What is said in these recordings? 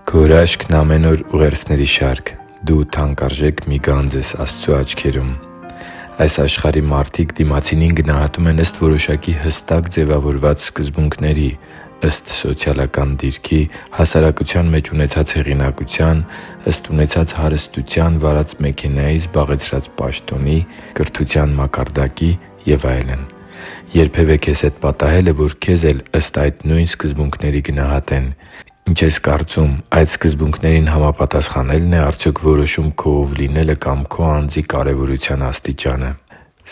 Քո հրաշքն ամեն օր ուղերձների շարք։ Դու թանկարժեք մի գանձ ես Աստծո աչքերում։ Այս աշխարհի մարդիկ դիմացինին գնահատում են ըստ որոշակի հստակ ձևավորված սկզբունքների՝ ըստ սոցիալական դիրքի, հասարակության մեջ ունեցած հեղինակության, ըստ ունեցած հարստության, վարած մեքենայի, զբաղեցրած պաշտոնի, կրթության մակարդակի և այլն։ Երբևէ քեզ հետ պատահե՞լ է, որ քեզ էլ ըստ այդ նույն սկզբունքների գնահատեն։ Ինչ ես կարծում, այդ սկզբունքներին համապատասխանելն է արդյոք որոշում քո ով լինելը կամ քո անձի կարևորության աստիճանը։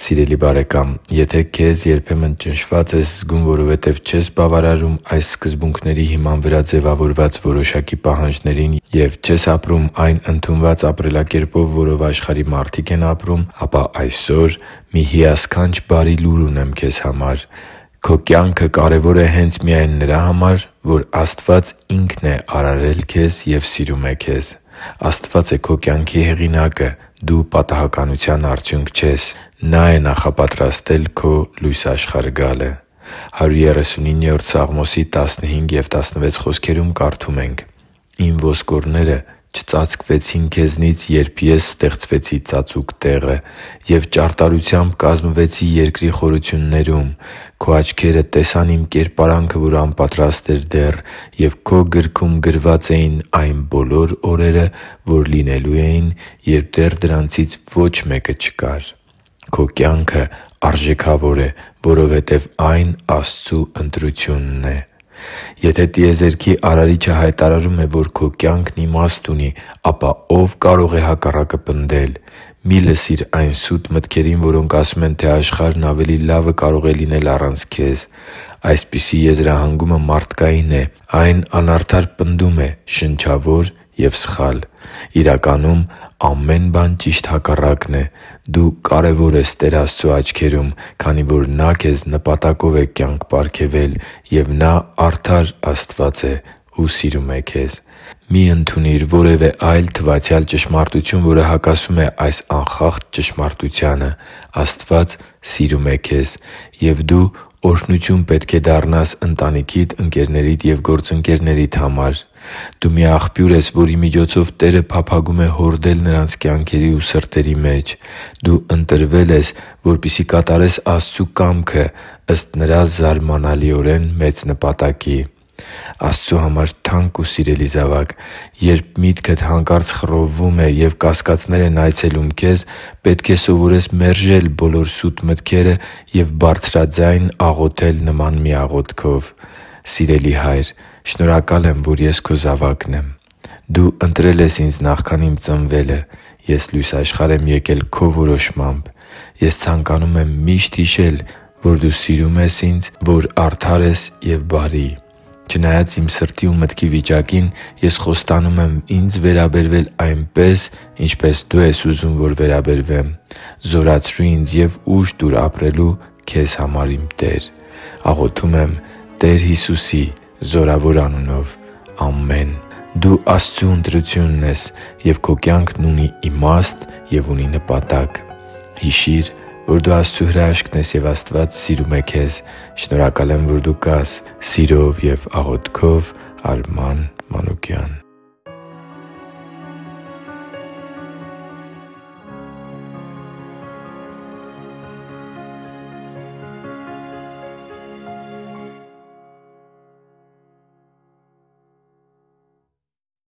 Սիրելի՛ բարեկամ, եթե քեզ երբեմն ճնշված ես զգում, որովհետև չես բավարարում այս սկզբունքների հիման վրա ձևավորված որոշակի պահանջներին և չես ապրում այն ընդունված ապրելակերպով, որով աշխարհի մարդիկ են ապրում, ապա այսօր մի հիասքանչ բարի լուր ունեմ քեզ համար։ Քո կյանքը կարևոր է հենց միայն նրա համար, որ Աստված Ինքն է արարել քեզ և սիրում է քեզ։ Աստված է քո կյանքի հեղինակը։ Դու պատահականության արդյունք չես։ Նա է նախապատրաստել քո լույս աշխարհ գալը։ 139-րդ Սաղմոսի 15 և 16 խոսքերում կարդում ենք. «Իմ ոսկորները չծածկվեցին քեզնից, երբ ես ստեղծվեցի ծածուկ տեղը և ճարտարությամբ կազմվեցի երկրի խորություններում։ Քո աչքերը տեսան իմ կերպարանքը, որ անպատրաստ էր դեռ, և Քո գրքում գրված էին այն բոլոր օրերը, որ լինելու էին, երբ դեռ դրանցից ոչ մեկը չկար։ Քո կյանքը արժեքավոր է, որովհետև այն Աստծու ընտրությունն է»։ Եթե տիեզերքի Արարիչը հայտարարում է, որ քո կյանքն իմաստ ունի, ապա ո՞վ կարող է հակառակը պնդել։ Մի՛ լսիր այն սուտ մտքերին, որոնք ասում են, թե աշխարհն ավելի լավը կարող է լինել առանց քեզ։ Այսպիսի եզրահանգումը մարդկային է։ Այն անարդար պնդում է, շնչավոր և սխալ։ Իրականում, ամեն բան ճիշտ հակառակն է։ Դու կարևոր ես Տեր Աստծու աչքերում, քանի որ Նա քեզ նպատակով է կյանք պարգևել, և Նա արդար Աստված է ու սիրում է քեզ։ Մի՛ ընդունիր որևէ այլ թվացյալ ճշմարտություն, որը հակասում է այս անխախտ ճշմարտությանը։ Աստված սիրում է քեզ, և դու օրհնություն պետք է դառնաս ընտանիքիդ, ընկերներիդ և գործընկերներիդ համար։ Դու մի աղբյուր ես, որի միջոցով Տերը փափագում է հորդել նրանց կյանքերի ու սրտերի մեջ։ Դու ընտրվել ես, որպեսզի կատարես Աստծու կամքը ըստ Նրա զարմանալիորեն մեծ նպատակի։ Աստծու համար թանկ ու սիրելի՛ զավակ, երբ միտքդ հանկարծ խռովվում է և կասկածներ են այցելում քեզ, պետք է սովորես մերժել բոլոր սուտ մտքերը և բարձրաձայն աղոթել նման մի աղոթքով. «Սիրելի Հայր, շնորհակալ եմ, որ ես Քո զավակն եմ։ Դու ընտրել ես ինձ նախքան իմ ծնվելը։ Ես լույս աշխարհ եմ եկել Քո որոշմամբ։ Ես ցանկանում եմ միշտ հիշել, որ Դու սիրում ես ինձ, որ արդար ես և բարի։ Չնայած իմ սրտի ու մտքի վիճակին, ես խոստանում եմ ինձ վերաբերվել այնպես, ինչպես Դու ես ուզում, որ վերաբերվեմ։ Զորացրու ինձ և ուժ տուր ապրելու Քեզ համար, իմ Տեր։ Աղոթում եմ Տեր Հիսուսի զորավոր անունով։ Ամեն»։ Դու Աստծու ընտրությունն ես, և քո կյանքն ունի իմաստ և ունի նպատակ։ Հիշի՛ր, որ դու Աստծո հրաշքն ես, և Աստված սիրում է քեզ։ Շնորհակալ եմ, որ դու կա՛ս։ Սիրով և աղոթքով, Արման Մանուկյան։